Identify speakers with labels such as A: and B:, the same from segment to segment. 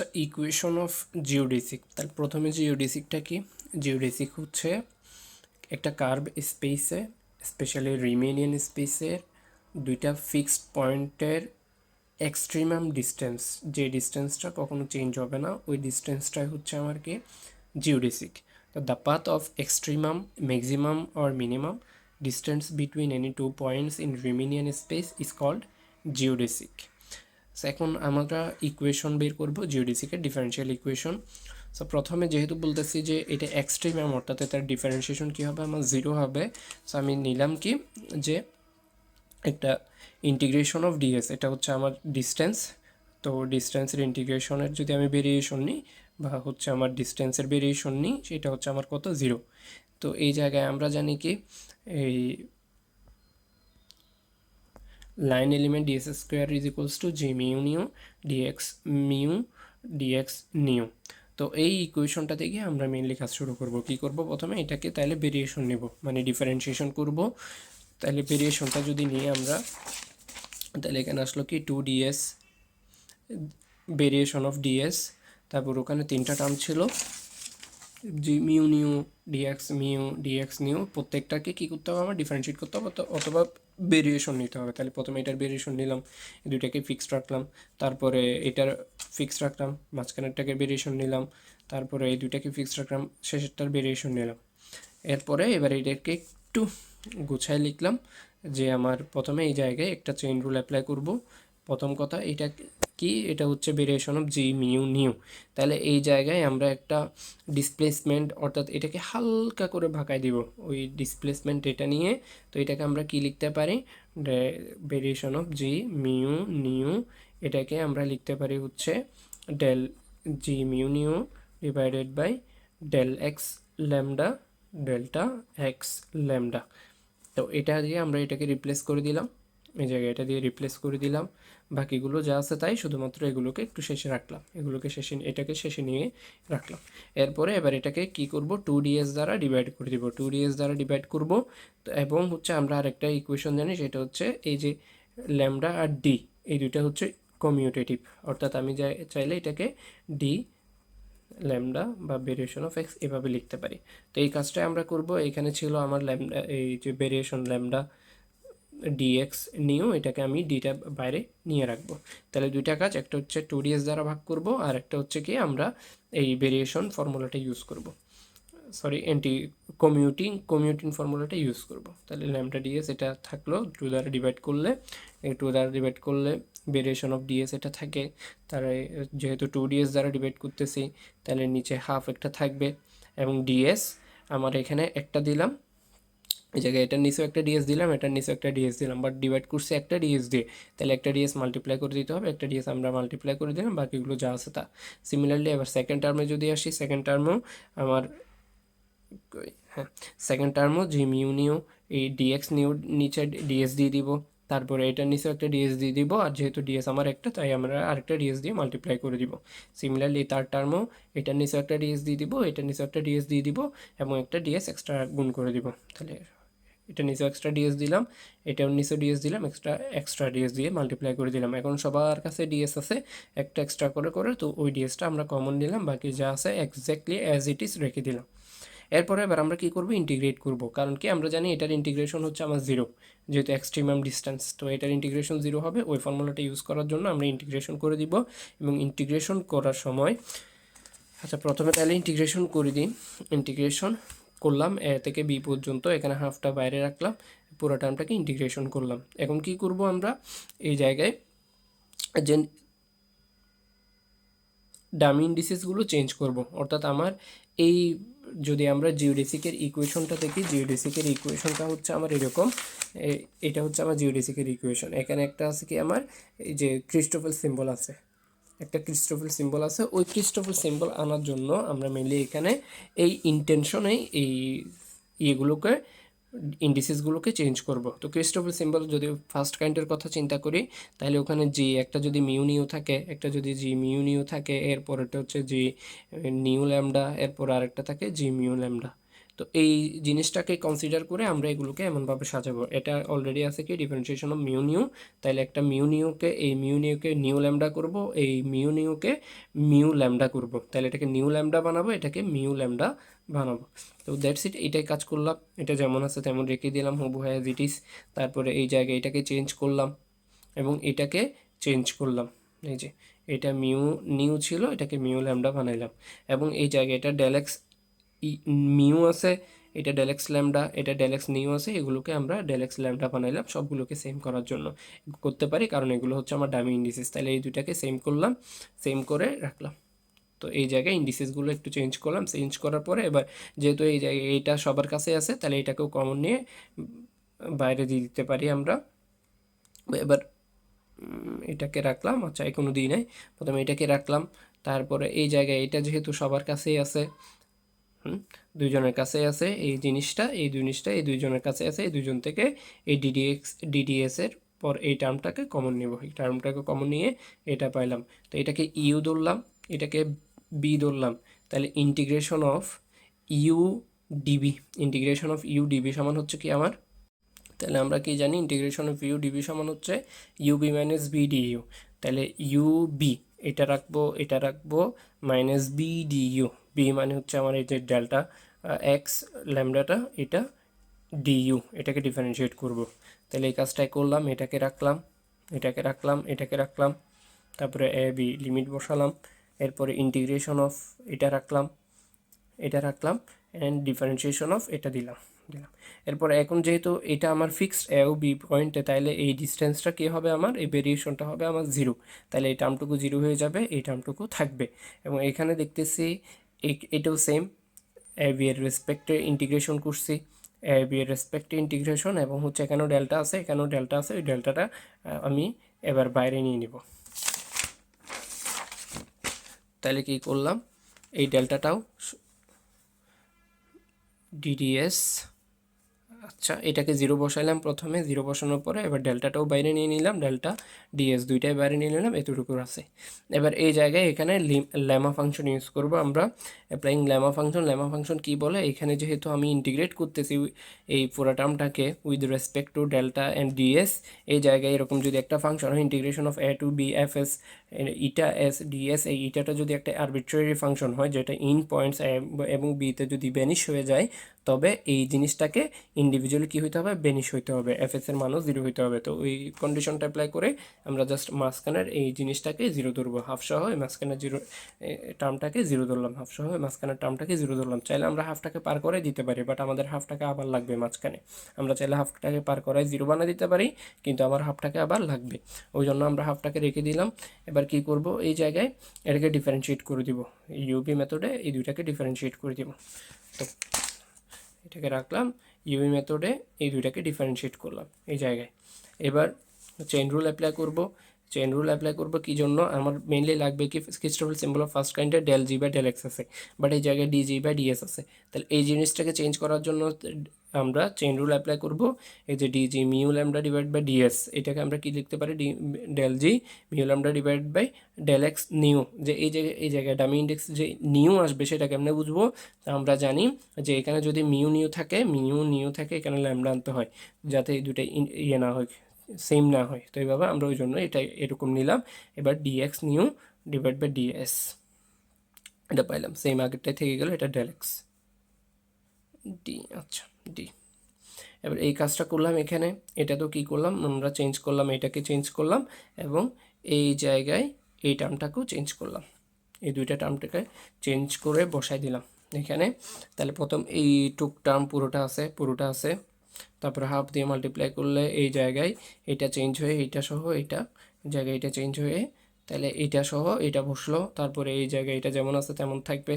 A: আচ্ছা, equation of জিওডেসিক। তাহলে প্রথমে জিওডেসিকটা কি? জিওডেসিক হচ্ছে একটা কার্ভ স্পেসে, স্পেশালি রিমেনিয়ান স্পেসের দুইটা ফিক্সড পয়েন্টের এক্সট্রিমাম ডিস্টেন্স, যে ডিস্টেন্সটা কখনো চেঞ্জ হবে না, ওই ডিস্টেন্সটাই হচ্ছে আমার কি জিওডেসিক। তো the path of extremum, maximum or minimum distance between any two points in Riemannian space is called geodesic. So এখন আমরা ইকুয়েশন বের করব জিওডিসিকের ডিফারেন্সিয়াল ইকুয়েশন। সো প্রথমে যেহেতু বলতেছি যে এটা এক্সট্রিমাম, অর্থাৎ তার ডিফারেন্সিয়েশন কী হবে, আমার জিরো হবে। সো আমি নিলাম কি যে একটা ইন্টিগ্রেশন অফ ডিএস, এটা হচ্ছে আমার ডিস্টেন্স। তো ডিস্টেন্সের ইন্টিগ্রেশনের যদি আমি ভেরিয়েশন নিই বা হচ্ছে আমার ডিস্টেন্সের ভেরিয়েশন নিই, সেটা হচ্ছে আমার কত, জিরো। তো এই জায়গায় আমরা জানি কি এই line element ds square is equals to g mu nu mu dx nu. তো এই ইকুয়েশনটা থেকে আমরা মেনলি কাজ শুরু করব। কি করব, প্রথমে এটাকে তাহলে ভেরিয়েশন নেব, মানে ডিফারেন্সিয়েশন করব। তাহলে ভেরিয়েশনটা যদি নিই আমরা, তাহলে এখানে আসলো কি two ds, variation of ds. তারপর ওখানে তিনটা টার্ম ছিল, g mu nu dx nu. প্রত্যেকটাকে কী করতে হবে, আমার ডিফারেন্সিয়েট করতে হবে অথবা ভেরিয়েশন নিতে হবে। তাহলে প্রথমে এটার ভেরিয়েশন নিলাম, এই দুইটাকে ফিক্সড রাখলাম, তারপরে এটার ফিক্সড রাখলাম, মাঝখানেরটাকে ভেরিয়েশন নিলাম, তারপরে এই দুইটাকে ফিক্সড রাখলাম, শেষেরটার ভেরিয়েশন নিলাম। এরপরে এবার এটাকে একটু গুছায় লিখলাম যে আমার প্রথমে এই জায়গায় একটা চেইন রুল অ্যাপ্লাই করব। প্রথম কথা, এটা কি, এটা হচ্ছে variation of g mu new. তাহলে এই জায়গায় আমরা একটা ডিসপ্লেসমেন্ট, অর্থাৎ এটাকে হালকা করে ভাগায় দিব ওই ডিসপ্লেসমেন্ট এটা নিয়ে। তো এটাকে আমরা কি লিখতে পারি, variation of g mu nu, এটাকে আমরা লিখতে পারি হচ্ছে del g mu nu divided by del x lambda delta x lambda. তো এটা দিয়ে আমরা এটাকে রিপ্লেস করে দিলাম, এই জায়গায় এটা দিয়ে রিপ্লেস করে দিলাম। বাকিগুলো যা আছে তাই, শুধুমাত্র এগুলোকে একটু শেষে রাখলাম, এগুলোকে শেষে, এটাকে শেষে নিয়ে রাখলাম। এরপরে এবার এটাকে কি করব, টু ডিএস দ্বারা ডিভাইড করে দিব, টু ডিএস দ্বারা ডিভাইড করব। তো এবং হচ্ছে আমরা আরেকটা ইকুয়েশন জানি, সেটা হচ্ছে এই যে ল্যামডা আর ডি, এই দুইটা হচ্ছে কমিউটেটিভ, অর্থাৎ আমি চাইলে এটাকে ডি ল্যামডা বা ভেরিয়েশন অফ এক্স এভাবে লিখতে পারি। তো এই কাজটাই আমরা করব। এখানে ছিল আমার ল্যামডা, এই যে ভেরিয়েশন ল্যামডা ডিএক্স নিউ, এটাকে আমি ডিটা বাইরে নিয়ে রাখবো। তাহলে দুইটা কাজ, একটা হচ্ছে টু ডিএস দ্বারা ভাগ করব, আর একটা হচ্ছে কি আমরা এই ভেরিয়েশন ফর্মুলাটা ইউজ করব, সরি কমিউটিং ফর্মুলাটা ইউজ করব। তাহলে ল্যামডা ডিএস এটা থাকলো, টু দ্বারা ডিভাইড করলে, এই টু দ্বারা ডিভাইড করলে ভেরিয়েশন অফ ডিএস এটা থাকে। তাহলে যেহেতু টু ডিএস দ্বারা ডিভাইড করতেছি, তাহলে নিচে হাফ একটা থাকবে, এবং ডিএস আমার এখানে একটা দিলাম, এই জায়গায় এটার নিচেও একটা ডিএস দিলাম, এটার নিচেও একটা ডিএস দিলাম, বাট ডিভাইড করছি একটা ডিএস দিয়ে, তাহলে একটা ডিএস মাল্টিপ্লাই করে দিতে হবে, একটা ডিএস আমরা মাল্টিপ্লাই করে দিলাম, বাকিগুলো যা আছে তা। সিমিলারলি এবার সেকেন্ড টার্মে যদি আসি, সেকেন্ড টার্মও আমার, হ্যাঁ, সেকেন্ড টার্মও জি মিউ নিউ, এই ডিএক্স নিউ নিচে ডিএস দিয়ে দিব, তারপরে এটার নিচেও একটা ডিএস দিয়ে দিব, আর যেহেতু ডিএস আমার একটা, তাই আমরা আরেকটা ডিএস দিয়ে মাল্টিপ্লাই করে দিব। সিমিলারলি থার্ড টার্মও এটার নিচেও একটা ডিএস দিয়ে দিব, এটার নিচেও একটা ডিএস দিয়ে দিব, এবং একটা ডিএস এক্সট্রা গুণ করে দিব। তাহলে এটা নিচেও এক্সট্রা ডিএস দিলাম, এটাও নিচেও ডিএস দিলাম, এক্সট্রা ডিএস দিয়ে মাল্টিপ্লাই করে দিলাম। এখন সবার কাছে ডিএস আছে একটা এক্সট্রা করে করে, তো ওই ডিএসটা আমরা কমন নিলাম, বাকি যা আছে এক্স্যাক্টলি অ্যাজ ইট ইজ রেখে দিলাম। এরপরে এবার আমরা কী করবো, ইন্টিগ্রেট করব, কারণ কি আমরা জানি এটার ইন্টিগ্রেশন হচ্ছে আমার জিরো, যেহেতু এক্সট্রিমাম ডিস্টেন্স, তো এটার ইন্টিগ্রেশন জিরো হবে। ওই ফর্মুলাটা ইউজ করার জন্য আমরা ইন্টিগ্রেশন করে দিব, এবং ইন্টিগ্রেশন করার সময়, আচ্ছা প্রথমে তাহলে ইন্টিগ্রেশন করে দিই। ইন্টিগ্রেশন করলাম এ থেকে বি পর্যন্ত, এখানে হাফটা বাইরে রাখলাম, পুরো টার্মটাকে ইন্টিগ্রেশন করলাম। এখন কি করব আমরা, এই জায়গায় যে ডামি ইন্ডিসেসগুলো চেঞ্জ করব, অর্থাৎ আমার এই, যদি আমরা জিওডেসিকের ইকুয়েশনটা দেখি, জিওডেসিকের ইকুয়েশনটা হচ্ছে আমার এরকম, এটা হচ্ছে আমার জিওডেসিকের ইকুয়েশন। এখানে একটা আছে কি আমার, এই যে ক্রিস্টোফেল সিম্বল আছে, একটা ক্রিস্টোফেল সিম্বল আছে, ওই ক্রিস্টোফেল সিম্বল আনার জন্য আমরা মেনলি এখানে এই ইন্টেনশনেই এই ইয়েগুলোকে, ইন্ডিসেসগুলোকে চেঞ্জ করব। তো ক্রিস্টোফেল সিম্বল যদি ফার্স্ট কাইন্ডের কথা চিন্তা করি, তাহলে ওখানে জি, একটা যদি মিউ নিউ থাকে, একটা যদি জি মিউ নিউ থাকে, এরপর এটা হচ্ছে জি নিউ ল্যামডা, এরপর আরেকটা থাকে জি মিউ ল্যামডা। তো এই জিনিসটাকে কনসিডার করে আমরা এগুলোকে এমনভাবে সাজাবো। এটা অলরেডি আছে কি ডিফারেন্সিয়েশন অফ মিউ নিউ, তাহলে একটা মিউ নিউকে এই মিউ নিউকে নিউ ল্যামডা করব, এই মিউ নিউকে মিউ ল্যামডা করব, তাহলে এটাকে নিউ ল্যামডা বানাবো, এটাকে মিউ ল্যামডা বানাবো। তো দ্যাটস ইট, এটাই কাজ করলাম। এটা যেমন আছে তেমন রেখে দিলাম হুবহু অ্যাজ ইট ইজ। তারপরে এই জায়গায় এটাকে চেঞ্জ করলাম এবং এটাকে চেঞ্জ করলাম। এই যে এটা মিউ নিউ ছিল, এটাকে মিউ ল্যামডা বানাইলাম। এবং এই জায়গায় এটা ডেলেক্স মিউ আছে, এটা ডেলেক্স ল্যামডা, এটা ডেলেক্স নিউ আছে, এগুলোকে আমরা ডেলেক্স ল্যামডা বানাইলাম সবগুলোকে সেম করার জন্য। করতে পারি কারণ এগুলো হচ্ছে আমার ডামি ইন্ডিসেস। তাহলে এই দুটাকে সেম করলাম, সেম করে রাখলাম। তো এই জায়গায় ইন্ডিসেসগুলো একটু চেঞ্জ করলাম, চেঞ্জ করার পরে এবার যেহেতু এই জায়গায় এইটা সবার কাছে আছে, তাহলে এটাকেও কমন নিয়ে বাইরে দিয়ে দিতে পারি আমরা। এবার এটাকে রাখলাম, আচ্ছা কোনো দিই নাই, প্রথমে এটাকে রাখলাম। তারপরে এই জায়গায় এটা যেহেতু সবার কাছেই আছে, দুইজনের কাছে আছে এই জিনিসটা, এই জিনিসটা এই দুইজনের কাছে আছে, এই দুইজন থেকে এই ডিডিএস এর পর এই টার্মটাকে কমন নেব, এই টার্মটাকে কমন নিয়ে এটা পাইলাম। তো এটাকে ইউ ধরলাম, এটাকে বি ধরলাম, তাহলে integration of u db, integration of u db সমান হচ্ছে কি আমার, তাহলে আমরা কি জানি ইন্টিগ্রেশন অফ ইউ ডিবি সমান হচ্ছে ইউবি মাইনাস বি ডিইউ। তাহলে ইউবি এটা রাখবো, এটা রাখবো মাইনাস বি ডিইউ, বি মানে হচ্ছে আমার এই যে ডেল্টা এক্স ল্যামডাটা, এটা ডিইউ, এটাকে ডিফারেন্সিয়েট করব। তাহলে এই কাজটাই করলাম, এটাকে রাখলাম, এটাকে রাখলাম, এটাকে রাখলাম, তারপরে এ বি লিমিট বসালাম, এরপরে ইন্টিগ্রেশন অফ এটা রাখলাম, এটা রাখলাম, অ্যান্ড ডিফারেন্সিয়েশন অফ এটা দিলাম দিলাম। এরপর এখন যেহেতু এটা আমার ফিক্সড এ ও বি পয়েন্টে, তাইলে এই ডিস্টেন্সটা কী হবে আমার, এই ভেরিয়েশনটা হবে আমার জিরো। তাহলে এই টার্মটুকু জিরো হয়ে যাবে, এই টার্মটুকু থাকবে। এবং এখানে দেখতেছি এটাও সেম, এ বি এর রেসপেক্টে ইন্টিগ্রেশন করছি, এ বি এর রেসপেক্টে ইন্টিগ্রেশন, এবং হচ্ছে এখানেও ডেল্টা আছে, এখানেও ডেল্টা আছে, ওই ডেল্টাটা আমি এবার বাইরে নিয়ে নিব। তাহলে কি করলাম, এই ডেল্টাটাও ডিডিএস, আচ্ছা এটাকে জিরো বসাইলাম প্রথমে, জিরো বসানোর পরে এবার ডেল্টাটাও বাইরে নিয়ে নিলাম, ডেল্টা ডিএস দুইটাই বাইরে নিয়ে নিলাম, এতটুকু আছে। এবার এই জায়গায় এখানে ল্যামা ফাংশন ইউজ করব আমরা, applying lambda function. Lambda function কী বলে, এখানে যেহেতু আমি ইন্টিগ্রেট করতেছি এই পুরো টার্মটাকে with respect to delta and ds, এই জায়গায় এরকম যদি একটা ফাংশন হয় integration of a to b f s eta s ds, এই ইটাটা যদি একটা আরবিট্রারি ফাংশন হয় যেটা ইন পয়েন্টস এবং বিতে যদি বেনিশ হয়ে যায়, তবে এই জিনিসটাকে ইন্ডিভিজুয়ালি কী হইতে হবে, বেনিশ হইতে হবে, এফ এস এর মানও জিরো হইতে হবে। তো ওই কন্ডিশনটা অ্যাপ্লাই করে আমরা জাস্ট মাঝখানের এই জিনিসটাকে জিরো ধরবো, হাফ সহ মাঝখানের জিরো টার্মটাকে জিরো ধরলাম, হাফ সহ মাঝখানের টার্মটাকে জিরো ধরলাম। চাইলে আমরা হাফটাকে পার করে দিতে পারি, বাট আমাদের হাফটাকে আবার লাগবে মাঝখানে। আমরা চাইলে হাফটাকে পার করায় জিরো বানিয়ে দিতে পারি, কিন্তু আমার হাফটাকে আবার লাগবে, ওই জন্য আমরা হাফটাকে রেখে দিলাম। এবার কি করব, এই জায়গায় এটাকে ডিফারেন্সিয়েট করে দিব, ইউবি মেথডে এই দুইটাকে ডিফারেন্সিয়েট করে দিব। তো এটাকে রাখলাম, ইউবি মেথডে এই দুইটাকে ডিফারেন্সিয়েট করলাম এই জায়গায়। এবার চেইন রুল অ্যাপ্লাই করব। চেইন রুল অ্যাপ্লাই করবো কী জন্য, আমার মেইনলি লাগবে কি ক্রিস্টোফার সিম্বল অফ ফার্স্ট কাইন্ডে del g by del x আছে, বাট এই জায়গায় ডি জি বাই ডিএস আছে। তাহলে এই জিনিসটাকে চেঞ্জ করার জন্য আমরা চেইন রুল অ্যাপ্লাই করব। এই যে d g mu lambda divide by ds, এটাকে আমরা কি লিখতে পারি, del g mu lambda divide by del x nu. যে এই জায়গায় ডামি ইন্ডেক্স যে নিউ আসবে সেটা কেমনে বুঝবো, আমরা জানি যে এখানে যদি মিউ নিউ থাকে এখানে ল্যামডা আনতে হয়, যাতে এই দুটাই ইয়ে না হয়, সেম না হয়। তো এইভাবে আমরা ওই জন্য এটা এরকম নিলাম। এবার dx nu divide by ds এটা পাইলাম, সেম আগেরটাই থেকে গেল, এটা ডেল এক্স ডি, আচ্ছা ডি। এবার এই কাজটা করলাম এখানে, এটা তো কী করলাম আমরা চেঞ্জ করলাম, এটাকে চেঞ্জ করলাম এবং এই জায়গায় এই টার্মটাকেও চেঞ্জ করলাম, এই দুইটা টার্মটাকে চেঞ্জ করে বসাই দিলাম এখানে। তাহলে প্রথম এই টুক টার্ম পুরোটা আছে, তারপরে হাফ দিয়ে মাল্টিপ্লাই করলে এই জায়গায় এটা চেঞ্জ হয়ে এইটা সহ এইটা জায়গায় এটা চেঞ্জ হয়ে, তাহলে এইটা সহ এটা বসলো। তারপরে এই জায়গায় এটা যেমন আছে তেমন থাকবে,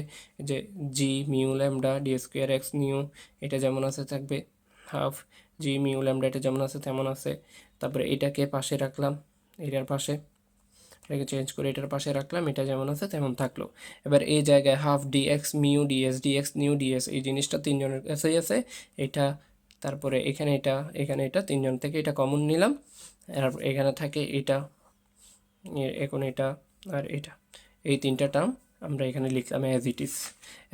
A: যে g mu lambda d square x nu এটা যেমন আছে থাকবে, হাফ জি মিউ ল্যামডা এটা যেমন আছে তেমন আছে। তারপরে এটাকে পাশে রাখলাম, এটার পাশে, এটাকে চেঞ্জ করে এটার পাশে রাখলাম, এটা যেমন আছে তেমন থাকলো। এবার এই জায়গায় half dx mu dx nu ds, এই জিনিসটা তিনজনের কাছেই আছে, এটা তারপরে এখানে এটা তিনজন থেকে এটা কমন নিলাম, আর এখানে থাকে এটা, এখন এটা আর এটা, এই তিনটা টার্ম আমরা এখানে লিখলাম অ্যাজ ইট ইজ।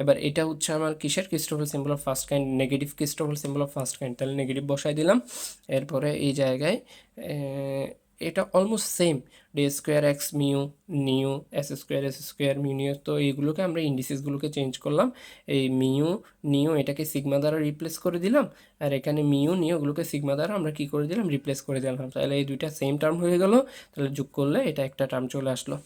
A: এবার এটা হচ্ছে আমার কিসের Christopher symbol of first kind, negative Christopher symbol of first kind, তাহলে নেগেটিভ বসাই দিলাম। এরপরে এই জায়গায় এটা almost same, day square x mu new S square mu new, তো এইগুলোকে আমরা ইন্ডিসেসগুলোকে চেঞ্জ করলাম। এই মিউ নিউ এটাকে সিগমা দ্বারা রিপ্লেস করে দিলাম, আর এখানে মিউ নিউ ওগুলোকে সিগমা দ্বারা আমরা কি করে দিলাম, রিপ্লেস করে দিলাম। তাহলে এই দুইটা সেম টার্ম হয়ে গেল, তাহলে যোগ করলে এটা একটা টার্ম চলে আসলো।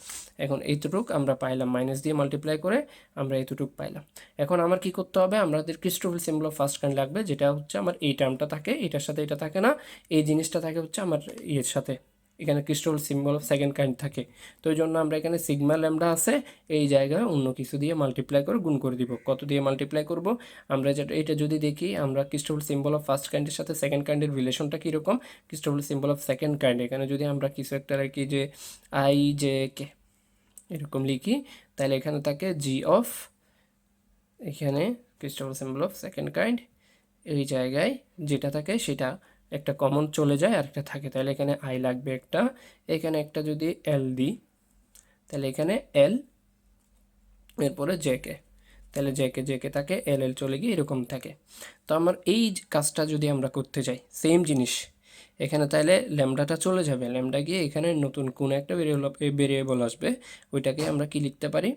A: এখন এইটুক আমরা পাইলাম, মাইনাস দিয়ে মাল্টিপ্লাই করে আমরা এইটুক পাইলাম। এখন আমার কি করতে হবে, আমাদের Christopher symbol of first kind লাগবে, যেটা হচ্ছে আমার এই টার্মটা থাকে, এটার সাথে এটা থাকে না, এই জিনিসটা থাকে হচ্ছে আমার ইয়ের সাথে, এখানে Christopher symbol of second kind থাকে। তো এই জন্য আমরা এখানে সিগমা ল্যামডা আছে, এই জায়গায় অন্য কিছু দিয়ে মাল্টিপ্লাই করে গুণ করে দিব। কত দিয়ে মাল্টিপ্লাই করব, আমরা যেটা এটা যদি দেখি, আমরা ক্রিস্টোফার সিম্বল অফ ফার্স্ট কাইন্ডের সাথে সেকেন্ড কাইন্ডের রিলেশনটা কীরকম, Christopher symbol of second kind, এখানে যদি আমরা কিছু একটা রাখি যে আই জে কে এরকম লিখি, তাহলে এখানে থাকে জি অফ, এখানে Christopher symbol of second kind, এই জায়গায় যেটা থাকে সেটা একটা কমন চলে যায় আর একটা থাকে, তাহলে এখানে আই লাগবে একটা, এখানে একটা যদি এল দিই, তাহলে এখানে এল, এরপরে জেকে, তাহলে জেকে থাকে, এল এল চলে গিয়ে এরকম থাকে। তো আমার এই কাজটা যদি আমরা করতে যাই, সেম জিনিস এখানে, তাহলে ল্যামডাটা চলে যাবে, ল্যামডা গিয়ে এখানে নতুন কোনো একটা ভেরিয়েবল আসবে, ওইটাকে আমরা কি লিখতে পারি,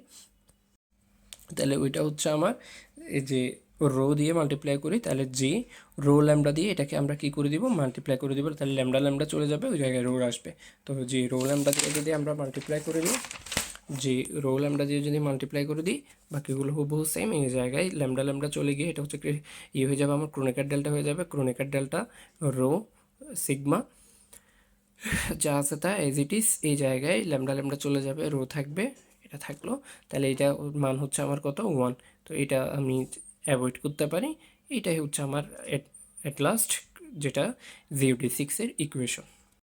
A: তাহলে ওইটা হচ্ছে আমার এই যে রো দিয়ে মাল্টিপ্লাই করি, তাহলে জি রো ল্যামডা দিয়ে এটাকে আমরা কি করে দিব, মাল্টিপ্লাই করে দিব, তাহলে ল্যামডা ল্যামডা চলে যাবে, ওই জায়গায় রো আসবে। তো জি রো ল্যামডা দিয়ে যদি আমরা মাল্টিপ্লাই করে দিই, জি রো ল্যামডা দিয়ে যদি মাল্টিপ্লাই করে দিই, বাকিগুলো হুবহু সেম, এই জায়গায় ল্যামডা ল্যামডা চলে গিয়ে এটা হচ্ছে ইয়ে হয়ে যাবে, আমার ক্রোনেকার ডেল্টা হয়ে যাবে, ক্রোনেকার ডেল্টা রো সিগমা যা আছে তা এজ ইট ইজ, এই জায়গায় ল্যামডা ল্যামডা চলে যাবে, রো থাকবে, এটা থাকলো, তাহলে এটা মান হচ্ছে আমার কত 1, তো এটা আমি অ্যাভয়েড করতে পারি। এটাই হচ্ছে আমার এট লাস্ট যেটা জিওডি 6-এর ইকুয়েশন।